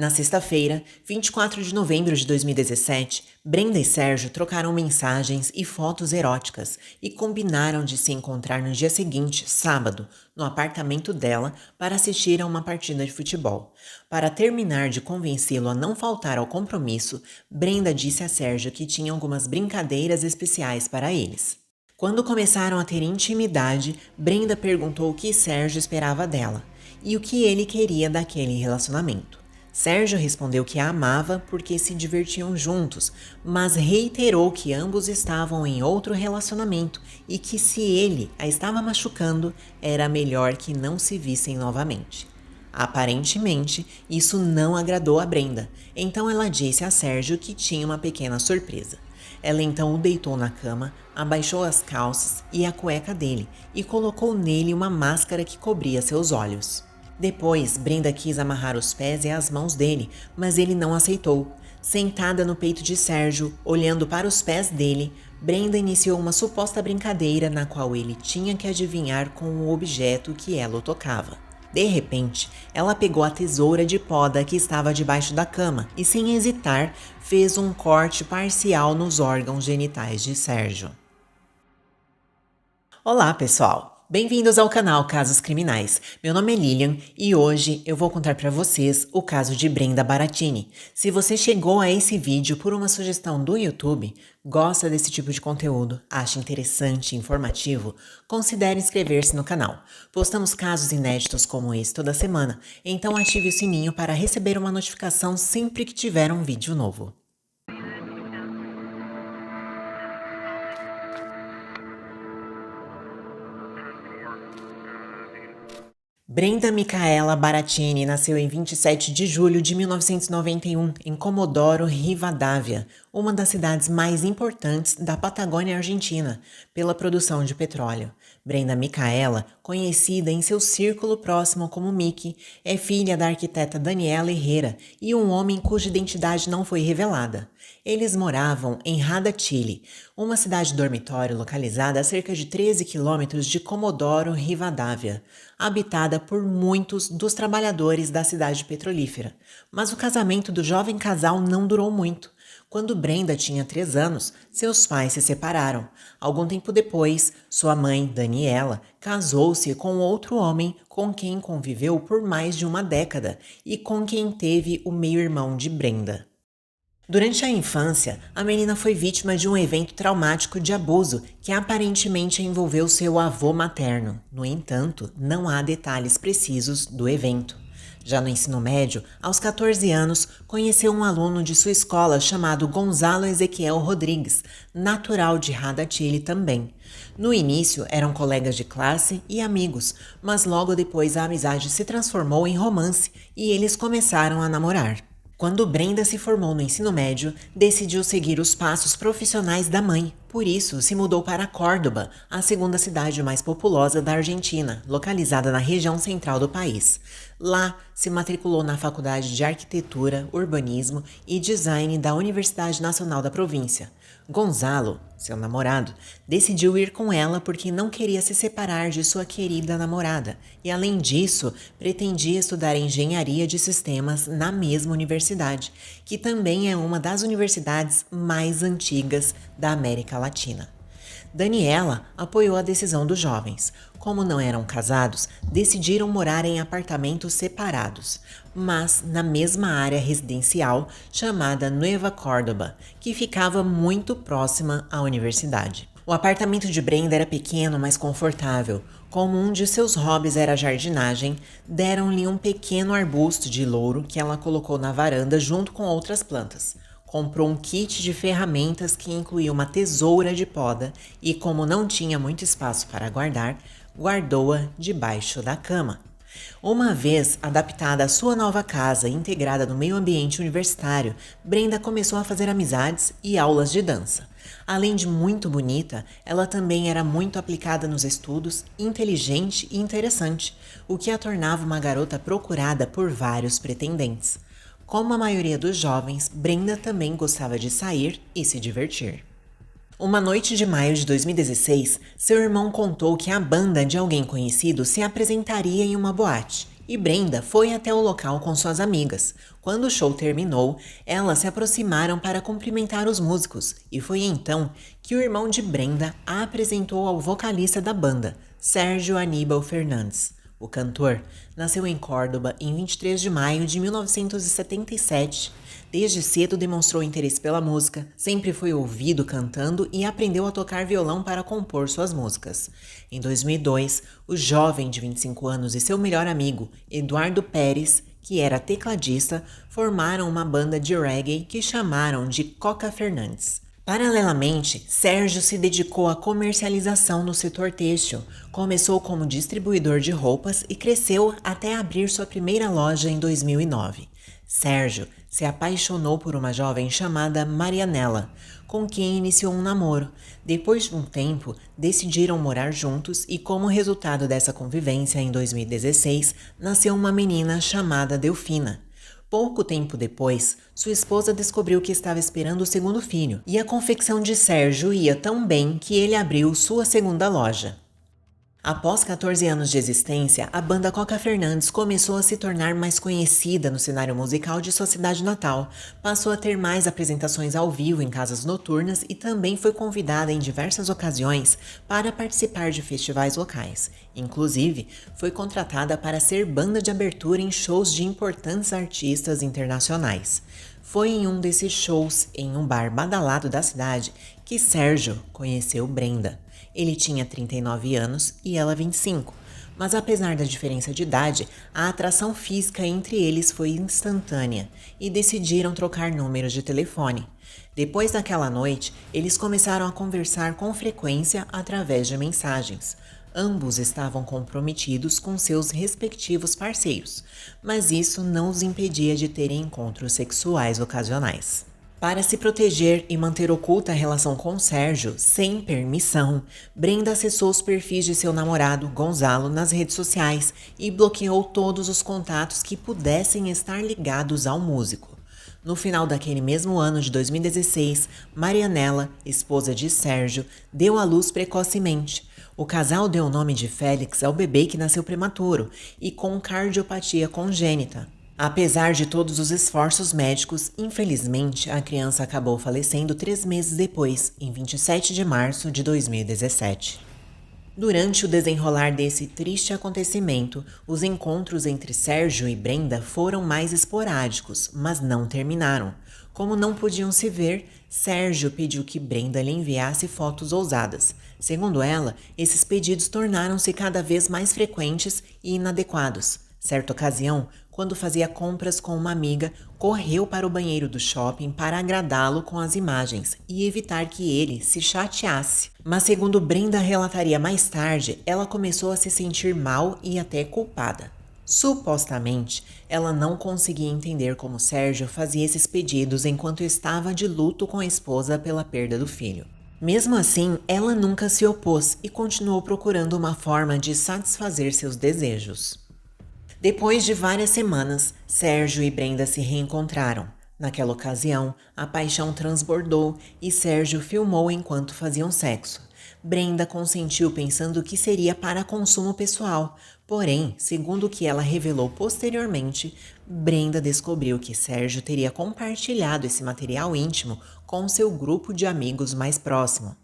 Na sexta-feira, 24 de novembro de 2017, Brenda e Sérgio trocaram mensagens e fotos eróticas e combinaram de se encontrar no dia seguinte, sábado, no apartamento dela para assistir a uma partida de futebol. Para terminar de convencê-lo a não faltar ao compromisso, Brenda disse a Sérgio que tinha algumas brincadeiras especiais para eles. Quando começaram a ter intimidade, Brenda perguntou o que Sérgio esperava dela e o que ele queria daquele relacionamento. Sérgio respondeu que a amava porque se divertiam juntos, mas reiterou que ambos estavam em outro relacionamento e que se ele a estava machucando, era melhor que não se vissem novamente. Aparentemente, isso não agradou a Brenda, então ela disse a Sérgio que tinha uma pequena surpresa. Ela então o deitou na cama, abaixou as calças e a cueca dele e colocou nele uma máscara que cobria seus olhos. Depois, Brenda quis amarrar os pés e as mãos dele, mas ele não aceitou. Sentada no peito de Sérgio, olhando para os pés dele, Brenda iniciou uma suposta brincadeira na qual ele tinha que adivinhar com o objeto que ela o tocava. De repente, ela pegou a tesoura de poda que estava debaixo da cama e, sem hesitar, fez um corte parcial nos órgãos genitais de Sérgio. Olá, pessoal! Bem-vindos ao canal Casos Criminais. Meu nome é Lilian e hoje eu vou contar para vocês o caso de Brenda Baratini. Se você chegou a esse vídeo por uma sugestão do YouTube, gosta desse tipo de conteúdo, acha interessante e informativo, considere inscrever-se no canal. Postamos casos inéditos como esse toda semana, então ative o sininho para receber uma notificação sempre que tiver um vídeo novo. Brenda Micaela Baratini nasceu em 27 de julho de 1991 em Comodoro Rivadavia, uma das cidades mais importantes da Patagônia Argentina, pela produção de petróleo. Brenda Micaela, conhecida em seu círculo próximo como Miki, é filha da arquiteta Daniela Herrera e um homem cuja identidade não foi revelada. Eles moravam em Rada Chile, uma cidade dormitório localizada a cerca de 13 quilômetros de Comodoro Rivadavia, habitada por muitos dos trabalhadores da cidade petrolífera. Mas o casamento do jovem casal não durou muito. Quando Brenda tinha 3 anos, seus pais se separaram. Algum tempo depois, sua mãe, Daniela, casou-se com outro homem com quem conviveu por mais de uma década e com quem teve o meio-irmão de Brenda. Durante a infância, a menina foi vítima de um evento traumático de abuso que aparentemente envolveu seu avô materno. No entanto, não há detalhes precisos do evento. Já no ensino médio, aos 14 anos, conheceu um aluno de sua escola chamado Gonzalo Ezequiel Rodrigues, natural de Rada Chile também. No início, eram colegas de classe e amigos, mas logo depois a amizade se transformou em romance e eles começaram a namorar. Quando Brenda se formou no ensino médio, decidiu seguir os passos profissionais da mãe. Por isso, se mudou para Córdoba, a segunda cidade mais populosa da Argentina, localizada na região central do país. Lá, se matriculou na Faculdade de Arquitetura, Urbanismo e Design da Universidade Nacional da Província. Gonzalo, seu namorado, decidiu ir com ela porque não queria se separar de sua querida namorada e, além disso, pretendia estudar engenharia de sistemas na mesma universidade, que também é uma das universidades mais antigas da América Latina. Daniela apoiou a decisão dos jovens. Como não eram casados, decidiram morar em apartamentos separados, mas na mesma área residencial chamada Nueva Córdoba, que ficava muito próxima à universidade. O apartamento de Brenda era pequeno, mas confortável. Como um de seus hobbies era a jardinagem, deram-lhe um pequeno arbusto de louro que ela colocou na varanda junto com outras plantas. Comprou um kit de ferramentas que incluía uma tesoura de poda e, como não tinha muito espaço para guardar, guardou-a debaixo da cama. Uma vez adaptada à sua nova casa e integrada no meio ambiente universitário, Brenda começou a fazer amizades e aulas de dança. Além de muito bonita, ela também era muito aplicada nos estudos, inteligente e interessante, o que a tornava uma garota procurada por vários pretendentes. Como a maioria dos jovens, Brenda também gostava de sair e se divertir. Uma noite de maio de 2016, seu irmão contou que a banda de alguém conhecido se apresentaria em uma boate e Brenda foi até o local com suas amigas. Quando o show terminou, elas se aproximaram para cumprimentar os músicos e foi então que o irmão de Brenda a apresentou ao vocalista da banda, Sérgio Aníbal Fernandes. O cantor nasceu em Córdoba em 23 de maio de 1977. Desde cedo demonstrou interesse pela música, sempre foi ouvido cantando e aprendeu a tocar violão para compor suas músicas. Em 2002, o jovem de 25 anos e seu melhor amigo, Eduardo Pérez, que era tecladista, formaram uma banda de reggae que chamaram de Coca Fernandes. Paralelamente, Sérgio se dedicou à comercialização no setor têxtil. Começou como distribuidor de roupas e cresceu até abrir sua primeira loja em 2009. Sérgio se apaixonou por uma jovem chamada Marianela, com quem iniciou um namoro. Depois de um tempo, decidiram morar juntos e, como resultado dessa convivência, em 2016, nasceu uma menina chamada Delfina. Pouco tempo depois, sua esposa descobriu que estava esperando o segundo filho, e a confecção de Sérgio ia tão bem que ele abriu sua segunda loja. Após 14 anos de existência, a banda Coca Fernandes começou a se tornar mais conhecida no cenário musical de sua cidade natal. Passou a ter mais apresentações ao vivo em casas noturnas e também foi convidada em diversas ocasiões para participar de festivais locais. Inclusive, foi contratada para ser banda de abertura em shows de importantes artistas internacionais. Foi em um desses shows, em um bar badalado da cidade, que Sérgio conheceu Brenda. Ele tinha 39 anos e ela 25, mas apesar da diferença de idade, a atração física entre eles foi instantânea e decidiram trocar números de telefone. Depois daquela noite, eles começaram a conversar com frequência através de mensagens. Ambos estavam comprometidos com seus respectivos parceiros, mas isso não os impedia de terem encontros sexuais ocasionais. Para se proteger e manter oculta a relação com Sérgio, sem permissão, Brenda acessou os perfis de seu namorado, Gonzalo, nas redes sociais e bloqueou todos os contatos que pudessem estar ligados ao músico. No final daquele mesmo ano de 2016, Marianela, esposa de Sérgio, deu à luz precocemente. O casal deu o nome de Félix ao bebê que nasceu prematuro e com cardiopatia congênita. Apesar de todos os esforços médicos, infelizmente, a criança acabou falecendo 3 meses depois, em 27 de março de 2017. Durante o desenrolar desse triste acontecimento, os encontros entre Sérgio e Brenda foram mais esporádicos, mas não terminaram. Como não podiam se ver, Sérgio pediu que Brenda lhe enviasse fotos ousadas. Segundo ela, esses pedidos tornaram-se cada vez mais frequentes e inadequados. Certa ocasião, quando fazia compras com uma amiga, correu para o banheiro do shopping para agradá-lo com as imagens e evitar que ele se chateasse. Mas segundo Brenda relataria mais tarde, ela começou a se sentir mal e até culpada. Supostamente, ela não conseguia entender como Sérgio fazia esses pedidos enquanto estava de luto com a esposa pela perda do filho. Mesmo assim, ela nunca se opôs e continuou procurando uma forma de satisfazer seus desejos. Depois de várias semanas, Sérgio e Brenda se reencontraram. Naquela ocasião, a paixão transbordou e Sérgio filmou enquanto faziam sexo. Brenda consentiu pensando que seria para consumo pessoal, porém, segundo o que ela revelou posteriormente, Brenda descobriu que Sérgio teria compartilhado esse material íntimo com seu grupo de amigos mais próximo.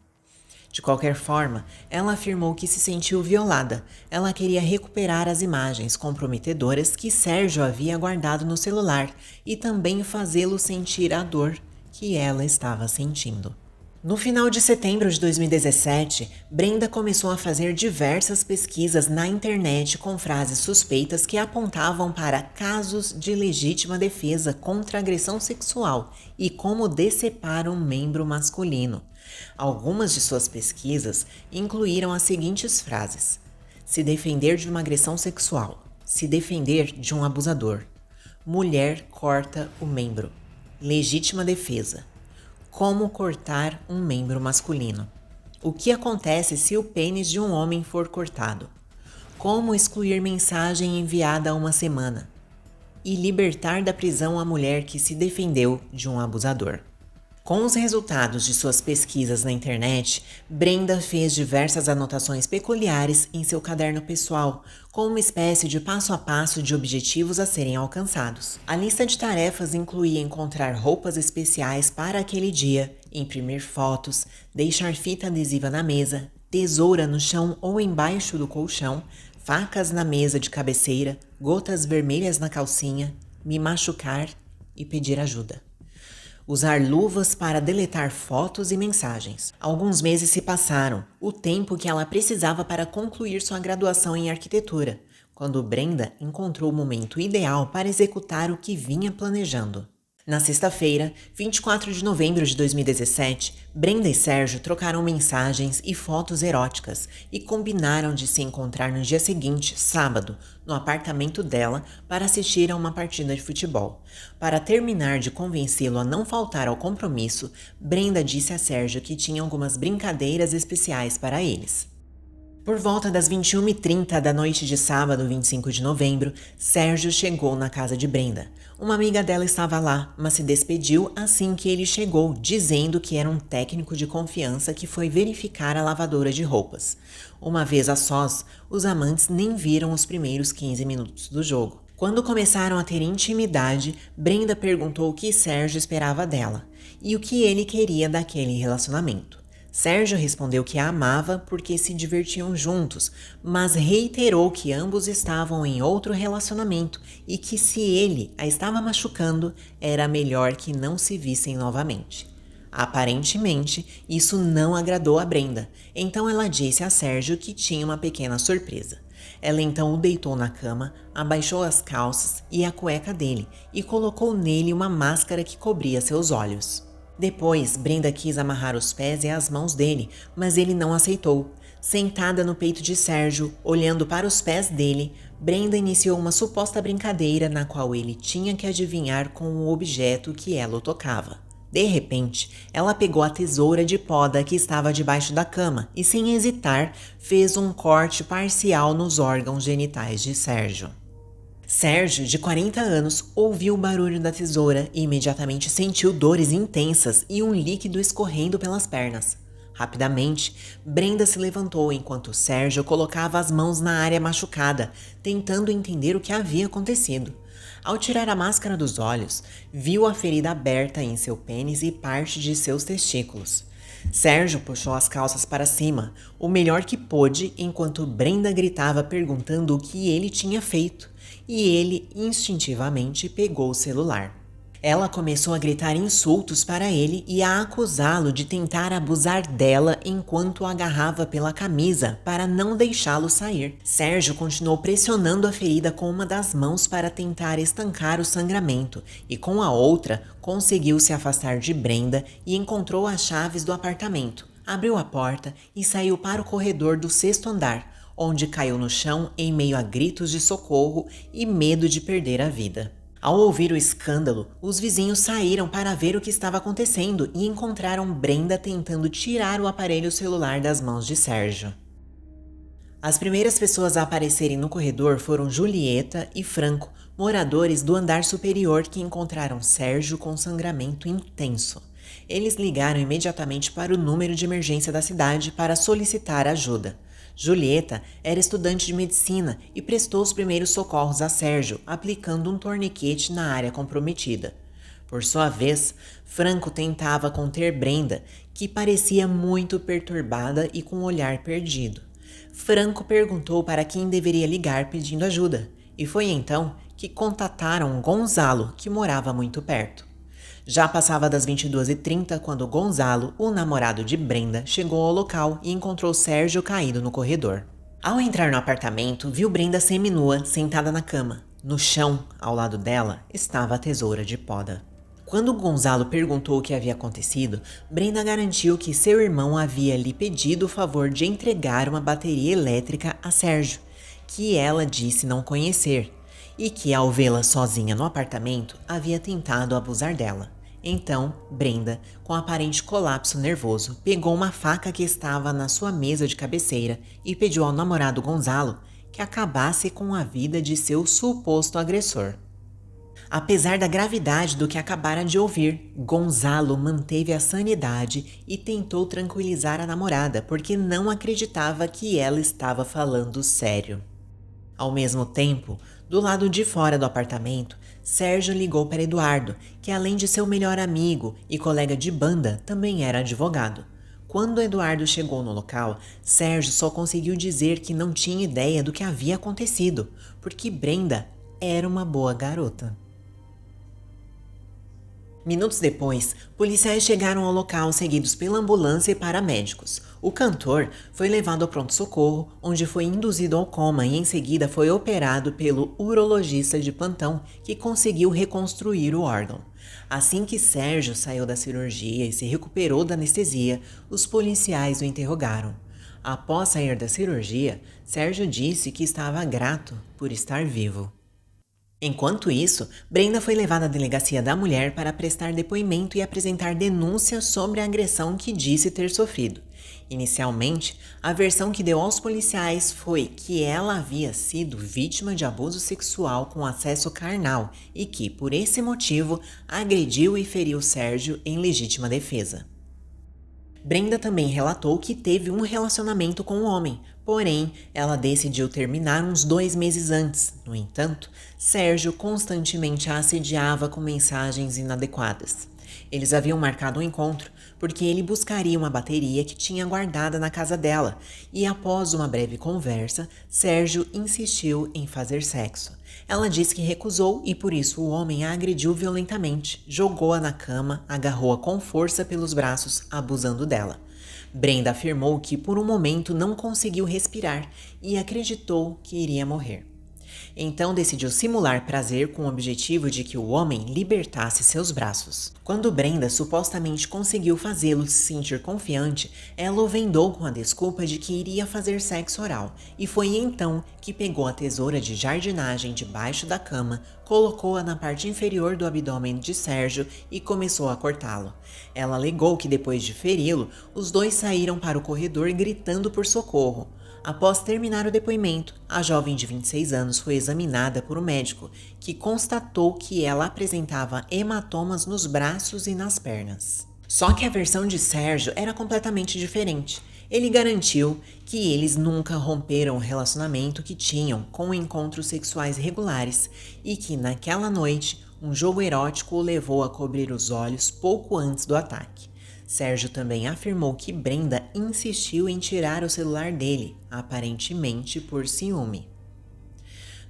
De qualquer forma, ela afirmou que se sentiu violada. Ela queria recuperar as imagens comprometedoras que Sérgio havia guardado no celular e também fazê-lo sentir a dor que ela estava sentindo. No final de setembro de 2017, Brenda começou a fazer diversas pesquisas na internet com frases suspeitas que apontavam para casos de legítima defesa contra agressão sexual e como decepar um membro masculino. Algumas de suas pesquisas incluíram as seguintes frases: se defender de uma agressão sexual, se defender de um abusador, mulher corta o membro, legítima defesa, como cortar um membro masculino, o que acontece se o pênis de um homem for cortado, como excluir mensagem enviada há uma semana e libertar da prisão a mulher que se defendeu de um abusador. Com os resultados de suas pesquisas na internet, Brenda fez diversas anotações peculiares em seu caderno pessoal, com uma espécie de passo a passo de objetivos a serem alcançados. A lista de tarefas incluía encontrar roupas especiais para aquele dia, imprimir fotos, deixar fita adesiva na mesa, tesoura no chão ou embaixo do colchão, facas na mesa de cabeceira, gotas vermelhas na calcinha, me machucar e pedir ajuda. Usar luvas para deletar fotos e mensagens. Alguns meses se passaram, o tempo que ela precisava para concluir sua graduação em arquitetura, quando Brenda encontrou o momento ideal para executar o que vinha planejando. Na sexta-feira, 24 de novembro de 2017, Brenda e Sérgio trocaram mensagens e fotos eróticas e combinaram de se encontrar no dia seguinte, sábado, no apartamento dela para assistir a uma partida de futebol. Para terminar de convencê-lo a não faltar ao compromisso, Brenda disse a Sérgio que tinha algumas brincadeiras especiais para eles. Por volta das 21h30 da noite de sábado, 25 de novembro, Sérgio chegou na casa de Brenda. Uma amiga dela estava lá, mas se despediu assim que ele chegou, dizendo que era um técnico de confiança que foi verificar a lavadora de roupas. Uma vez a sós, os amantes nem viram os primeiros 15 minutos do jogo. Quando começaram a ter intimidade, Brenda perguntou o que Sérgio esperava dela e o que ele queria daquele relacionamento. Sérgio respondeu que a amava porque se divertiam juntos, mas reiterou que ambos estavam em outro relacionamento e que se ele a estava machucando, era melhor que não se vissem novamente. Aparentemente, isso não agradou a Brenda, então ela disse a Sérgio que tinha uma pequena surpresa. Ela então o deitou na cama, abaixou as calças e a cueca dele e colocou nele uma máscara que cobria seus olhos. Depois, Brenda quis amarrar os pés e as mãos dele, mas ele não aceitou. Sentada no peito de Sérgio, olhando para os pés dele, Brenda iniciou uma suposta brincadeira na qual ele tinha que adivinhar com o objeto que ela o tocava. De repente, ela pegou a tesoura de poda que estava debaixo da cama e, sem hesitar, fez um corte parcial nos órgãos genitais de Sérgio. Sérgio, de 40 anos, ouviu o barulho da tesoura e imediatamente sentiu dores intensas e um líquido escorrendo pelas pernas. Rapidamente, Brenda se levantou enquanto Sérgio colocava as mãos na área machucada, tentando entender o que havia acontecido. Ao tirar a máscara dos olhos, viu a ferida aberta em seu pênis e parte de seus testículos. Sérgio puxou as calças para cima, o melhor que pôde, enquanto Brenda gritava perguntando o que ele tinha feito, e ele instintivamente pegou o celular. Ela começou a gritar insultos para ele e a acusá-lo de tentar abusar dela enquanto o agarrava pela camisa para não deixá-lo sair. Sérgio continuou pressionando a ferida com uma das mãos para tentar estancar o sangramento e com a outra conseguiu se afastar de Brenda e encontrou as chaves do apartamento. Abriu a porta e saiu para o corredor do 6º andar, onde caiu no chão em meio a gritos de socorro e medo de perder a vida. Ao ouvir o escândalo, os vizinhos saíram para ver o que estava acontecendo e encontraram Brenda tentando tirar o aparelho celular das mãos de Sérgio. As primeiras pessoas a aparecerem no corredor foram Julieta e Franco, moradores do andar superior que encontraram Sérgio com sangramento intenso. Eles ligaram imediatamente para o número de emergência da cidade para solicitar ajuda. Julieta era estudante de medicina e prestou os primeiros socorros a Sérgio, aplicando um torniquete na área comprometida. Por sua vez, Franco tentava conter Brenda, que parecia muito perturbada e com o olhar perdido. Franco perguntou para quem deveria ligar pedindo ajuda, e foi então que contataram Gonzalo, que morava muito perto. Já passava das 22h30 quando Gonzalo, o namorado de Brenda, chegou ao local e encontrou Sérgio caído no corredor. Ao entrar no apartamento, viu Brenda seminua, sentada na cama. No chão, ao lado dela, estava a tesoura de poda. Quando Gonzalo perguntou o que havia acontecido, Brenda garantiu que seu irmão havia lhe pedido o favor de entregar uma bateria elétrica a Sérgio, que ela disse não conhecer, e que, ao vê-la sozinha no apartamento, havia tentado abusar dela. Então, Brenda, com aparente colapso nervoso, pegou uma faca que estava na sua mesa de cabeceira e pediu ao namorado Gonzalo que acabasse com a vida de seu suposto agressor. Apesar da gravidade do que acabara de ouvir, Gonzalo manteve a sanidade e tentou tranquilizar a namorada, porque não acreditava que ela estava falando sério. Ao mesmo tempo, do lado de fora do apartamento, Sérgio ligou para Eduardo, que além de seu melhor amigo e colega de banda, também era advogado. Quando Eduardo chegou no local, Sérgio só conseguiu dizer que não tinha ideia do que havia acontecido, porque Brenda era uma boa garota. Minutos depois, policiais chegaram ao local seguidos pela ambulância e paramédicos. O cantor foi levado ao pronto-socorro, onde foi induzido ao coma e em seguida foi operado pelo urologista de plantão, que conseguiu reconstruir o órgão. Assim que Sérgio saiu da cirurgia e se recuperou da anestesia, os policiais o interrogaram. Após sair da cirurgia, Sérgio disse que estava grato por estar vivo. Enquanto isso, Brenda foi levada à delegacia da mulher para prestar depoimento e apresentar denúncia sobre a agressão que disse ter sofrido. Inicialmente, a versão que deu aos policiais foi que ela havia sido vítima de abuso sexual com acesso carnal e que, por esse motivo, agrediu e feriu Sérgio em legítima defesa. Brenda também relatou que teve um relacionamento com o homem, porém, ela decidiu terminar uns 2 meses antes. No entanto, Sérgio constantemente a assediava com mensagens inadequadas. Eles haviam marcado um encontro porque ele buscaria uma bateria que tinha guardada na casa dela, e após uma breve conversa, Sérgio insistiu em fazer sexo. Ela disse que recusou e por isso o homem a agrediu violentamente, jogou-a na cama, agarrou-a com força pelos braços, abusando dela. Brenda afirmou que por um momento não conseguiu respirar e acreditou que iria morrer. Então decidiu simular prazer com o objetivo de que o homem libertasse seus braços. Quando Brenda supostamente conseguiu fazê-lo se sentir confiante, ela o vendou com a desculpa de que iria fazer sexo oral, e foi então que pegou a tesoura de jardinagem debaixo da cama, colocou-a na parte inferior do abdômen de Sérgio e começou a cortá-lo. Ela alegou que depois de feri-lo, os dois saíram para o corredor gritando por socorro. Após terminar o depoimento, a jovem de 26 anos foi examinada por um médico, que constatou que ela apresentava hematomas nos braços e nas pernas. Só que a versão de Sérgio era completamente diferente. Ele garantiu que eles nunca romperam o relacionamento que tinham com encontros sexuais regulares e que naquela noite um jogo erótico o levou a cobrir os olhos pouco antes do ataque. Sérgio também afirmou que Brenda insistiu em tirar o celular dele, aparentemente por ciúme.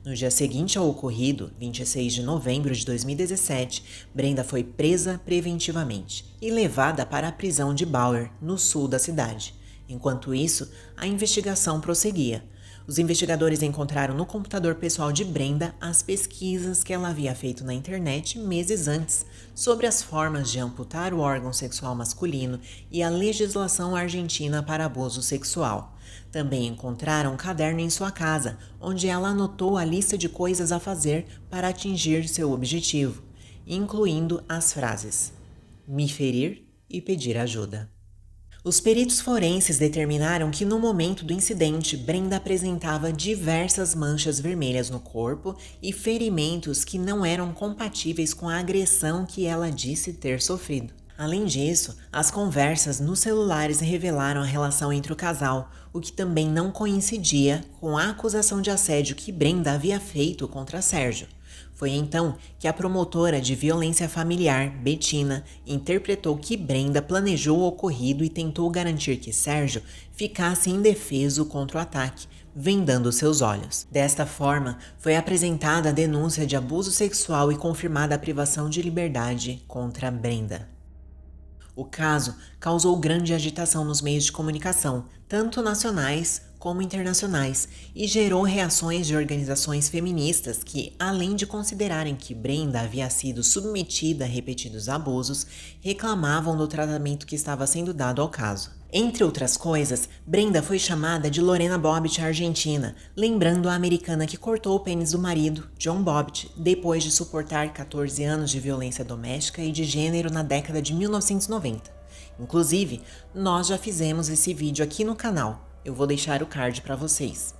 No dia seguinte ao ocorrido, 26 de novembro de 2017, Brenda foi presa preventivamente e levada para a prisão de Bauer, no sul da cidade. Enquanto isso, a investigação prosseguia. Os investigadores encontraram no computador pessoal de Brenda as pesquisas que ela havia feito na internet meses antes sobre as formas de amputar o órgão sexual masculino e a legislação argentina para abuso sexual. Também encontraram um caderno em sua casa, onde ela anotou a lista de coisas a fazer para atingir seu objetivo, incluindo as frases: me ferir e pedir ajuda. Os peritos forenses determinaram que no momento do incidente, Brenda apresentava diversas manchas vermelhas no corpo e ferimentos que não eram compatíveis com a agressão que ela disse ter sofrido. Além disso, as conversas nos celulares revelaram a relação entre o casal, o que também não coincidia com a acusação de assédio que Brenda havia feito contra Sérgio. Foi então que a promotora de violência familiar, Betina, interpretou que Brenda planejou o ocorrido e tentou garantir que Sérgio ficasse indefeso contra o ataque, vendando seus olhos. Desta forma, foi apresentada a denúncia de abuso sexual e confirmada a privação de liberdade contra Brenda. O caso causou grande agitação nos meios de comunicação, tanto nacionais como internacionais, e gerou reações de organizações feministas que, além de considerarem que Brenda havia sido submetida a repetidos abusos, reclamavam do tratamento que estava sendo dado ao caso. Entre outras coisas, Brenda foi chamada de Lorena Bobbitt argentina, lembrando a americana que cortou o pênis do marido, John Bobbitt, depois de suportar 14 anos de violência doméstica e de gênero na década de 1990. Inclusive, nós já fizemos esse vídeo aqui no canal. Eu vou deixar o card para vocês.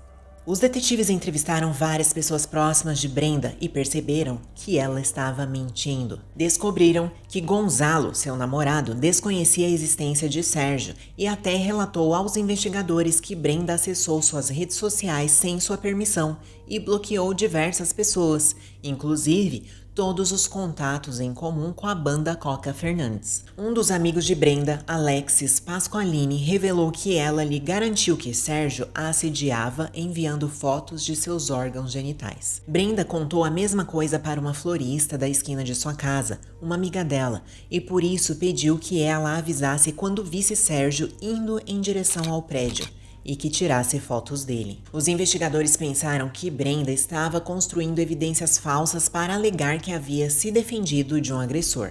Os detetives entrevistaram várias pessoas próximas de Brenda e perceberam que ela estava mentindo. Descobriram que Gonzalo, seu namorado, desconhecia a existência de Sérgio e até relatou aos investigadores que Brenda acessou suas redes sociais sem sua permissão e bloqueou diversas pessoas, inclusive todos os contatos em comum com a banda Coca Fernandes. Um dos amigos de Brenda, Alexis Pasqualini, revelou que ela lhe garantiu que Sérgio a assediava enviando fotos de seus órgãos genitais. Brenda contou a mesma coisa para uma florista da esquina de sua casa, uma amiga dela, e por isso pediu que ela avisasse quando visse Sérgio indo em direção ao prédio e que tirasse fotos dele. Os investigadores pensaram que Brenda estava construindo evidências falsas para alegar que havia se defendido de um agressor.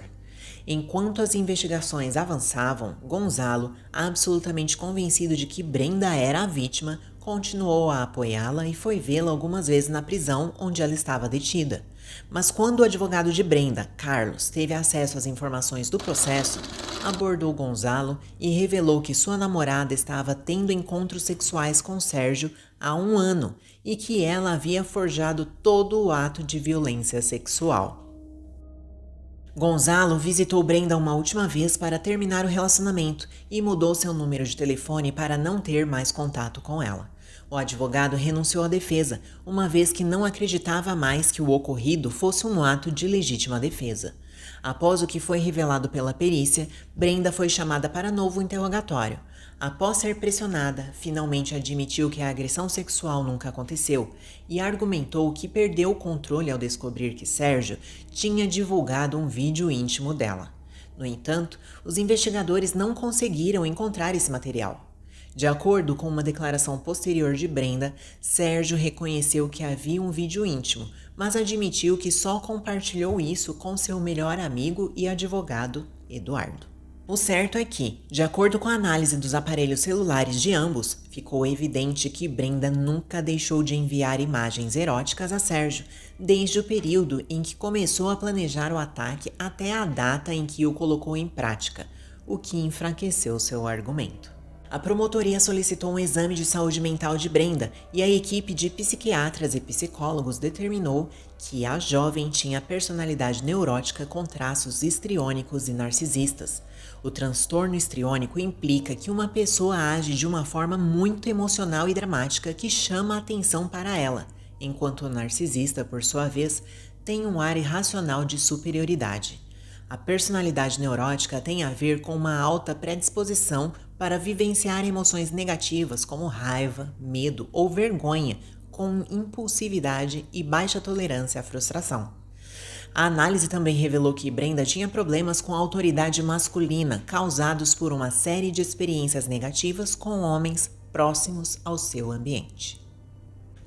Enquanto as investigações avançavam, Gonzalo, absolutamente convencido de que Brenda era a vítima, continuou a apoiá-la e foi vê-la algumas vezes na prisão onde ela estava detida. Mas quando o advogado de Brenda, Carlos, teve acesso às informações do processo, abordou Gonzalo e revelou que sua namorada estava tendo encontros sexuais com Sérgio há 1 ano e que ela havia forjado todo o ato de violência sexual. Gonzalo visitou Brenda uma última vez para terminar o relacionamento e mudou seu número de telefone para não ter mais contato com ela. O advogado renunciou à defesa, uma vez que não acreditava mais que o ocorrido fosse um ato de legítima defesa. Após o que foi revelado pela perícia, Brenda foi chamada para novo interrogatório. Após ser pressionada, finalmente admitiu que a agressão sexual nunca aconteceu e argumentou que perdeu o controle ao descobrir que Sérgio tinha divulgado um vídeo íntimo dela. No entanto, os investigadores não conseguiram encontrar esse material. De acordo com uma declaração posterior de Brenda, Sérgio reconheceu que havia um vídeo íntimo, mas admitiu que só compartilhou isso com seu melhor amigo e advogado, Eduardo. O certo é que, de acordo com a análise dos aparelhos celulares de ambos, ficou evidente que Brenda nunca deixou de enviar imagens eróticas a Sérgio, desde o período em que começou a planejar o ataque até a data em que o colocou em prática, o que enfraqueceu seu argumento. A promotoria solicitou um exame de saúde mental de Brenda e a equipe de psiquiatras e psicólogos determinou que a jovem tinha personalidade neurótica com traços histriônicos e narcisistas. O transtorno histriônico implica que uma pessoa age de uma forma muito emocional e dramática que chama a atenção para ela, enquanto o narcisista, por sua vez, tem um ar irracional de superioridade. A personalidade neurótica tem a ver com uma alta predisposição para vivenciar emoções negativas como raiva, medo ou vergonha, com impulsividade e baixa tolerância à frustração. A análise também revelou que Brenda tinha problemas com a autoridade masculina causados por uma série de experiências negativas com homens próximos ao seu ambiente.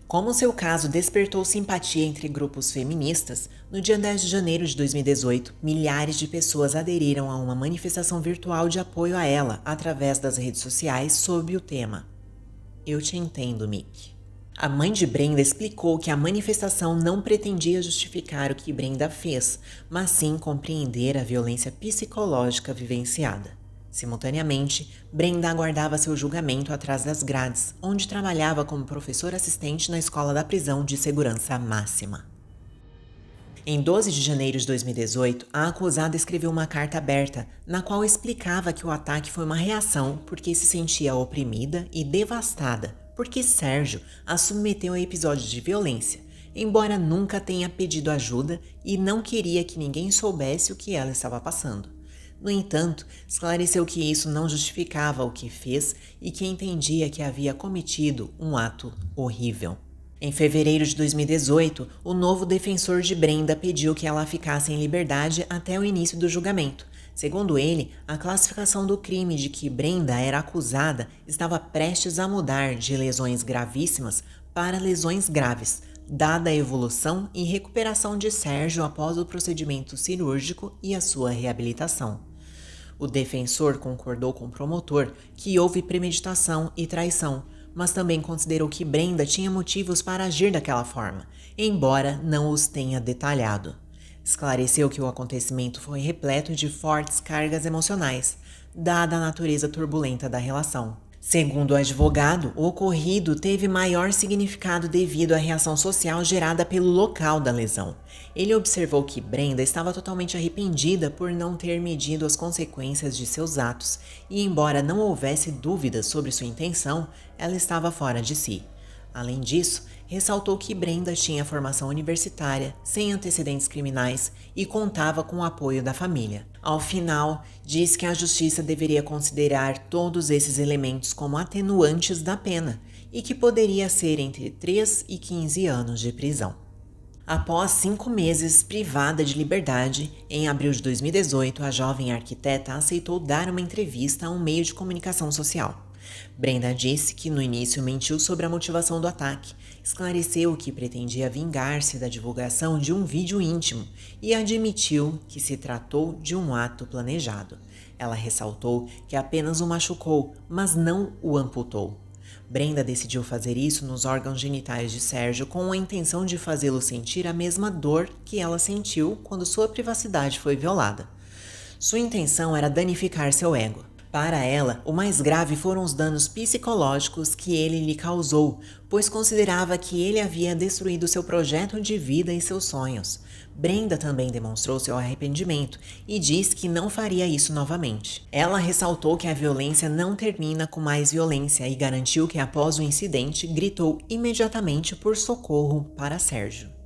Como seu caso despertou simpatia entre grupos feministas, no dia 10 de janeiro de 2018, milhares de pessoas aderiram a uma manifestação virtual de apoio a ela através das redes sociais sob o tema "Eu te entendo, Mick". A mãe de Brenda explicou que a manifestação não pretendia justificar o que Brenda fez, mas sim compreender a violência psicológica vivenciada. Simultaneamente, Brenda aguardava seu julgamento atrás das grades, onde trabalhava como professora assistente na escola da prisão de segurança máxima. Em 12 de janeiro de 2018, a acusada escreveu uma carta aberta, na qual explicava que o ataque foi uma reação porque se sentia oprimida e devastada, porque Sérgio a submeteu a episódios de violência, embora nunca tenha pedido ajuda e não queria que ninguém soubesse o que ela estava passando. No entanto, esclareceu que isso não justificava o que fez e que entendia que havia cometido um ato horrível. Em fevereiro de 2018, o novo defensor de Brenda pediu que ela ficasse em liberdade até o início do julgamento. Segundo ele, a classificação do crime de que Brenda era acusada estava prestes a mudar de lesões gravíssimas para lesões graves, dada a evolução e recuperação de Sérgio após o procedimento cirúrgico e a sua reabilitação. O defensor concordou com o promotor que houve premeditação e traição, mas também considerou que Brenda tinha motivos para agir daquela forma, embora não os tenha detalhado. Esclareceu que o acontecimento foi repleto de fortes cargas emocionais, dada a natureza turbulenta da relação. Segundo o advogado, o ocorrido teve maior significado devido à reação social gerada pelo local da lesão. Ele observou que Brenda estava totalmente arrependida por não ter medido as consequências de seus atos e, embora não houvesse dúvidas sobre sua intenção, ela estava fora de si. Além disso, ressaltou que Brenda tinha formação universitária, sem antecedentes criminais e contava com o apoio da família. Ao final, diz que a justiça deveria considerar todos esses elementos como atenuantes da pena e que poderia ser entre 3 e 15 anos de prisão. Após 5 meses privada de liberdade, em abril de 2018, a jovem arquiteta aceitou dar uma entrevista a um meio de comunicação social. Brenda disse que no início mentiu sobre a motivação do ataque, esclareceu que pretendia vingar-se da divulgação de um vídeo íntimo e admitiu que se tratou de um ato planejado. Ela ressaltou que apenas o machucou, mas não o amputou. Brenda decidiu fazer isso nos órgãos genitais de Sérgio com a intenção de fazê-lo sentir a mesma dor que ela sentiu quando sua privacidade foi violada. Sua intenção era danificar seu ego. Para ela, o mais grave foram os danos psicológicos que ele lhe causou, pois considerava que ele havia destruído seu projeto de vida e seus sonhos. Brenda também demonstrou seu arrependimento e diz que não faria isso novamente. Ela ressaltou que a violência não termina com mais violência e garantiu que após o incidente gritou imediatamente por socorro para Sérgio.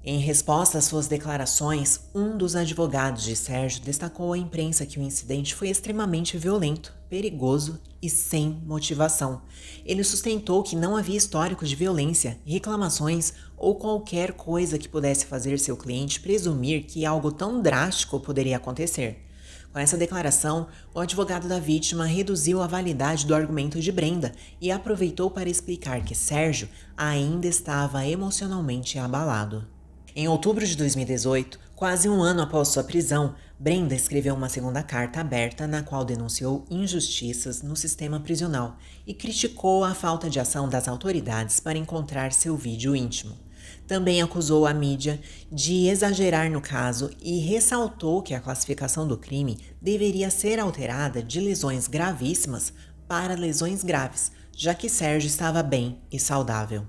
Em resposta às suas declarações, um dos advogados de Sérgio destacou à imprensa que o incidente foi extremamente violento, perigoso e sem motivação. Ele sustentou que não havia histórico de violência, reclamações ou qualquer coisa que pudesse fazer seu cliente presumir que algo tão drástico poderia acontecer. Com essa declaração, o advogado da vítima reduziu a validade do argumento de Brenda e aproveitou para explicar que Sérgio ainda estava emocionalmente abalado. Em outubro de 2018, quase um ano após sua prisão, Brenda escreveu uma segunda carta aberta na qual denunciou injustiças no sistema prisional e criticou a falta de ação das autoridades para encontrar seu vídeo íntimo. Também acusou a mídia de exagerar no caso e ressaltou que a classificação do crime deveria ser alterada de lesões gravíssimas para lesões graves, já que Sérgio estava bem e saudável.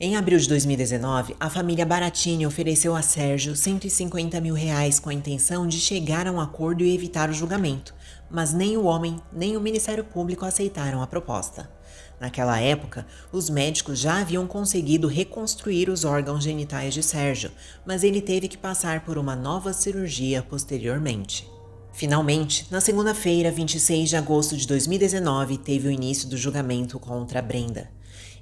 Em abril de 2019, a família Baratini ofereceu a Sérgio R$150 mil com a intenção de chegar a um acordo e evitar o julgamento, mas nem o homem nem o Ministério Público aceitaram a proposta. Naquela época, os médicos já haviam conseguido reconstruir os órgãos genitais de Sérgio, mas ele teve que passar por uma nova cirurgia posteriormente. Finalmente, na segunda-feira, 26 de agosto de 2019, teve o início do julgamento contra Brenda.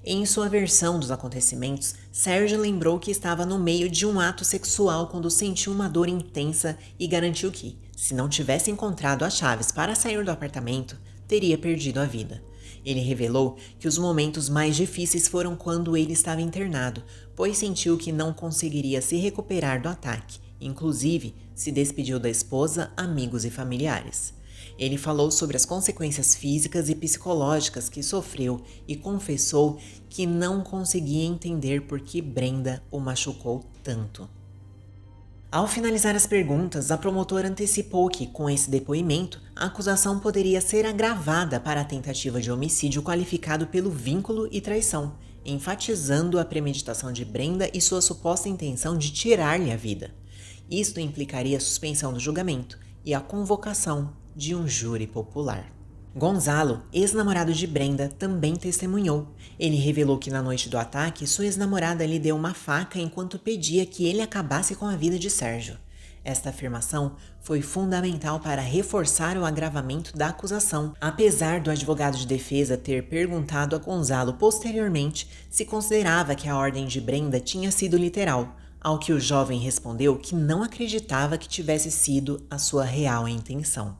Em sua versão dos acontecimentos, Sérgio lembrou que estava no meio de um ato sexual quando sentiu uma dor intensa e garantiu que, se não tivesse encontrado as chaves para sair do apartamento, teria perdido a vida. Ele revelou que os momentos mais difíceis foram quando ele estava internado, pois sentiu que não conseguiria se recuperar do ataque. Inclusive, se despediu da esposa, amigos e familiares. Ele falou sobre as consequências físicas e psicológicas que sofreu e confessou que não conseguia entender por que Brenda o machucou tanto. Ao finalizar as perguntas, a promotora antecipou que, com esse depoimento, a acusação poderia ser agravada para a tentativa de homicídio qualificado pelo vínculo e traição, enfatizando a premeditação de Brenda e sua suposta intenção de tirar-lhe a vida. Isto implicaria a suspensão do julgamento e a convocação de um júri popular. Gonzalo, ex-namorado de Brenda, também testemunhou. Ele revelou que na noite do ataque, sua ex-namorada lhe deu uma faca enquanto pedia que ele acabasse com a vida de Sérgio. Esta afirmação foi fundamental para reforçar o agravamento da acusação, apesar do advogado de defesa ter perguntado a Gonzalo posteriormente se considerava que a ordem de Brenda tinha sido literal, ao que o jovem respondeu que não acreditava que tivesse sido a sua real intenção.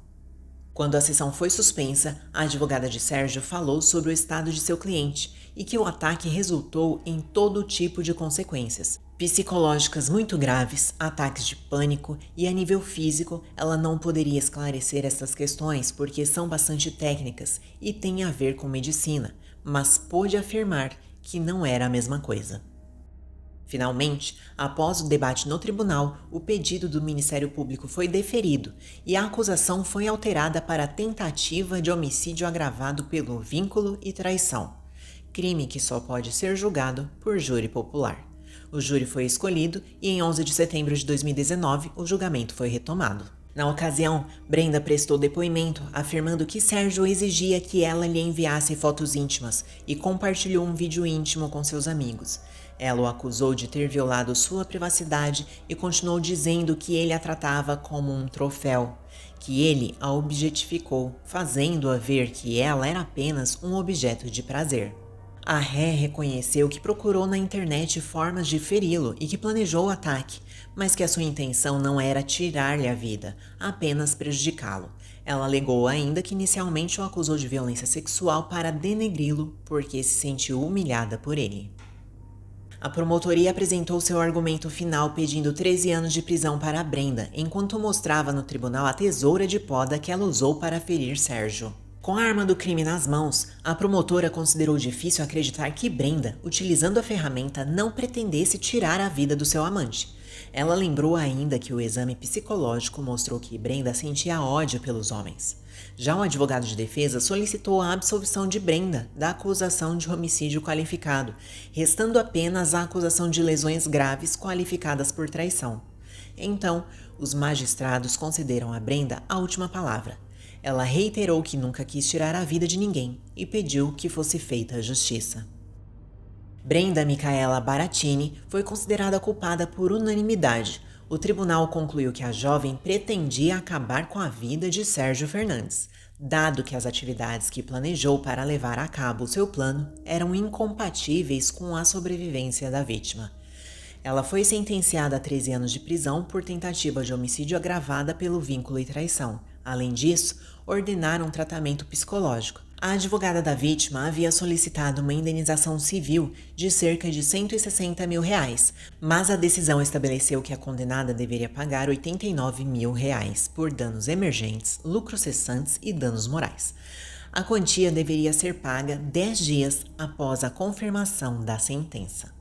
Quando a sessão foi suspensa, a advogada de Sérgio falou sobre o estado de seu cliente e que o ataque resultou em todo tipo de consequências psicológicas muito graves, ataques de pânico e a nível físico, ela não poderia esclarecer essas questões porque são bastante técnicas e têm a ver com medicina, mas pôde afirmar que não era a mesma coisa. Finalmente, após o debate no tribunal, o pedido do Ministério Público foi deferido e a acusação foi alterada para tentativa de homicídio agravado pelo vínculo e traição, crime que só pode ser julgado por júri popular. O júri foi escolhido e em 11 de setembro de 2019 o julgamento foi retomado. Na ocasião, Brenda prestou depoimento afirmando que Sérgio exigia que ela lhe enviasse fotos íntimas e compartilhou um vídeo íntimo com seus amigos. Ela o acusou de ter violado sua privacidade e continuou dizendo que ele a tratava como um troféu, que ele a objetificou, fazendo-a ver que ela era apenas um objeto de prazer. A ré reconheceu que procurou na internet formas de feri-lo e que planejou o ataque, mas que a sua intenção não era tirar-lhe a vida, apenas prejudicá-lo. Ela alegou ainda que inicialmente o acusou de violência sexual para denegri-lo porque se sentiu humilhada por ele. A promotoria apresentou seu argumento final pedindo 13 anos de prisão para Brenda, enquanto mostrava no tribunal a tesoura de poda que ela usou para ferir Sérgio. Com a arma do crime nas mãos, a promotora considerou difícil acreditar que Brenda, utilizando a ferramenta, não pretendesse tirar a vida do seu amante. Ela lembrou ainda que o exame psicológico mostrou que Brenda sentia ódio pelos homens. Já o advogado de defesa solicitou a absolvição de Brenda da acusação de homicídio qualificado, restando apenas a acusação de lesões graves qualificadas por traição. Então, os magistrados concederam a Brenda a última palavra. Ela reiterou que nunca quis tirar a vida de ninguém e pediu que fosse feita a justiça. Brenda Micaela Baratini foi considerada culpada por unanimidade. O tribunal concluiu que a jovem pretendia acabar com a vida de Sérgio Fernandes, dado que as atividades que planejou para levar a cabo o seu plano eram incompatíveis com a sobrevivência da vítima. Ela foi sentenciada a 13 anos de prisão por tentativa de homicídio agravada pelo vínculo e traição. Além disso, ordenaram um tratamento psicológico. A advogada da vítima havia solicitado uma indenização civil de cerca de R$160 mil, mas a decisão estabeleceu que a condenada deveria pagar R$89 mil por danos emergentes, lucros cessantes e danos morais. A quantia deveria ser paga 10 dias após a confirmação da sentença.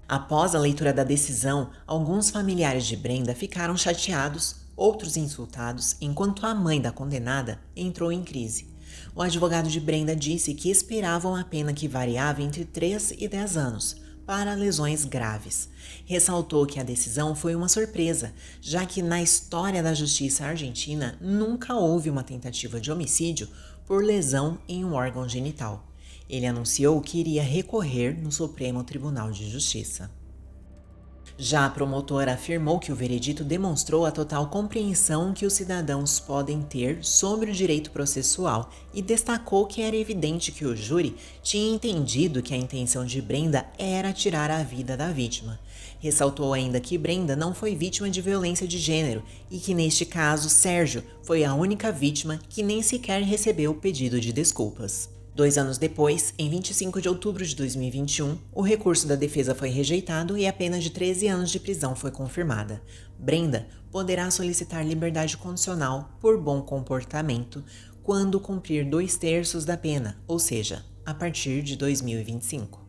Após a leitura da decisão, alguns familiares de Brenda ficaram chateados, outros insultados, enquanto a mãe da condenada entrou em crise. O advogado de Brenda disse que esperavam a pena que variava entre 3 e 10 anos, para lesões graves. Ressaltou que a decisão foi uma surpresa, já que na história da justiça argentina nunca houve uma tentativa de homicídio por lesão em um órgão genital. Ele anunciou que iria recorrer no Supremo Tribunal de Justiça. Já a promotora afirmou que o veredito demonstrou a total compreensão que os cidadãos podem ter sobre o direito processual e destacou que era evidente que o júri tinha entendido que a intenção de Brenda era tirar a vida da vítima. Ressaltou ainda que Brenda não foi vítima de violência de gênero e que, neste caso, Sérgio foi a única vítima que nem sequer recebeu o pedido de desculpas. 2 anos depois, em 25 de outubro de 2021, o recurso da defesa foi rejeitado e a pena de 13 anos de prisão foi confirmada. Brenda poderá solicitar liberdade condicional por bom comportamento quando cumprir 2/3 da pena, ou seja, a partir de 2025.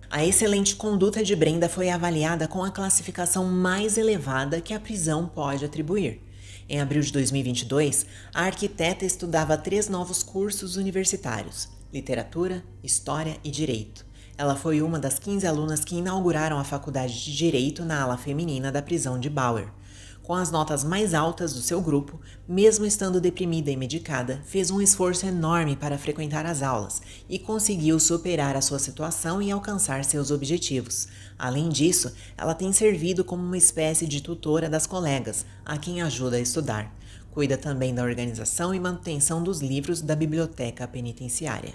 A excelente conduta de Brenda foi avaliada com a classificação mais elevada que a prisão pode atribuir. Em abril de 2022, a arquiteta estudava 3 novos cursos universitários: Literatura, História e Direito. Ela foi uma das 15 alunas que inauguraram a Faculdade de Direito na ala feminina da prisão de Bauer. Com as notas mais altas do seu grupo, mesmo estando deprimida e medicada, fez um esforço enorme para frequentar as aulas e conseguiu superar a sua situação e alcançar seus objetivos. Além disso, ela tem servido como uma espécie de tutora das colegas, a quem ajuda a estudar. Cuida também da organização e manutenção dos livros da biblioteca penitenciária.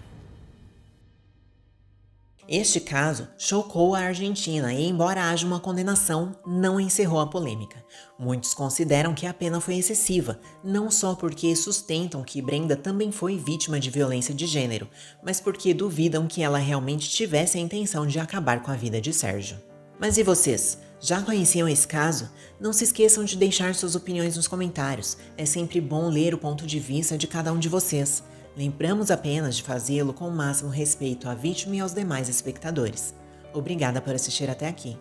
Este caso chocou a Argentina e, embora haja uma condenação, não encerrou a polêmica. Muitos consideram que a pena foi excessiva, não só porque sustentam que Brenda também foi vítima de violência de gênero, mas porque duvidam que ela realmente tivesse a intenção de acabar com a vida de Sérgio. Mas e vocês? Já conheciam esse caso? Não se esqueçam de deixar suas opiniões nos comentários. É sempre bom ler o ponto de vista de cada um de vocês. Lembramos apenas de fazê-lo com o máximo respeito à vítima e aos demais espectadores. Obrigada por assistir até aqui.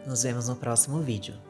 Nos vemos no próximo vídeo.